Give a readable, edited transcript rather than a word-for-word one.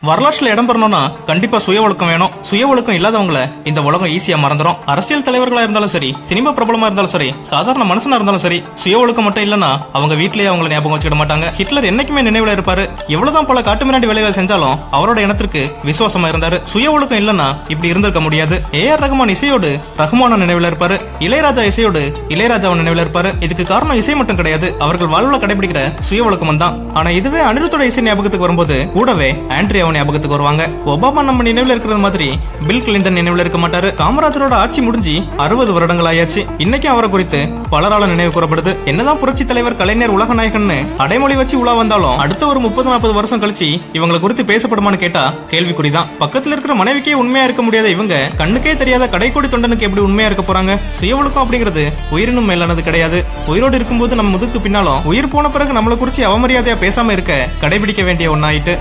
வரலாற்றுல இடம் பெறணும்னா கண்டிப்பா சுய ஒழுக்கம் வேணும். சுய ஒழுக்கம் இல்லாதவங்கள இந்த உலகம் ஈஸியா மறந்துடும். அரசியல் தலைவர்களா இருந்தாலும் சரி, சினிமா பிரபலமா இருந்தாலும் சரி, சாதாரண மனுஷனா இருந்தாலும் சரி, சுய ஒழுக்கம் மட்டும் இல்லனா அவங்க வீட்லயே அவங்கள ஞாபகம் வச்சுக்கிட மாட்டாங்க. ஹிட்லர் என்னைக்குமே நினைவுல இருப்பாரு. எவ்வளவுதான் பல காட்டுமிராண்டி வேலைகள் செஞ்சாலும் அவரோட இனத்திற்கு விசுவாசமா இருந்தாரு. சுய ஒழுக்கம் இல்லனா இப்படி இருந்திருக்க முடியாது. ஏஆர் ரஹ்மான் இசையோடு ரஹ்மான நினைவுல இருப்பாரு. இளையராஜா இசையோடு இளையராஜாவை நினைவுல இருப்பாரு. இதுக்கு காரணம் இசை மட்டும் கிடையாது, அவர்கள் வாழ்வுல கடைபிடிக்கிற சுய ஒழுக்கம் தான். ஆனா இதுவே அனிருத்தோட இசை ஞாபகத்துக்கு வரும்போது கூடவே ஆண்ட்ரியாவை ஞாபகத்துக்கு வருவாங்க. ஒபாமா நம்ம நினைவுல இருக்கிறது மாதிரி பில் கிளின்டன் நினைவுல இருக்க மாட்டாரு. காமராஜரோட ஆட்சி முடிஞ்சு 60 வருடங்கள் ஆயாச்சு. இன்னைக்கு அவரை குறித்து பலரால நினைவு கூறப்படுது. என்னதான் புரட்சி தலைவர் கலைஞர் உலக நாயகன்னு அடைமொழி வச்சு உலா வந்தாலும் அடுத்த ஒரு 30-40 வருஷம் கழிச்சு இவங்களை குறித்து பேசப்படுமான்னு கேட்டா கேள்விக்குறிதான். பக்கத்துல இருக்கிற மனைவிக்கே உண்மையா இருக்க முடியாத இவங்க கண்ணுக்கே தெரியாத கடைக்கோடி தொண்டனுக்கு எப்படி உண்மையா இருக்க போறாங்க? சுய ஒழுக்கம் அப்படிங்கிறது உயிரினும் மேலானது கிடையாது. உயிரோடு இருக்கும்போது நம்ம முதுக்கு பின்னாலும் உயிர் போன பிறகு நம்மளை குறிச்சு அவமரியாதையா பேசாம இருக்க கடைபிடிக்க வேண்டிய ஒன்னாயிட்டு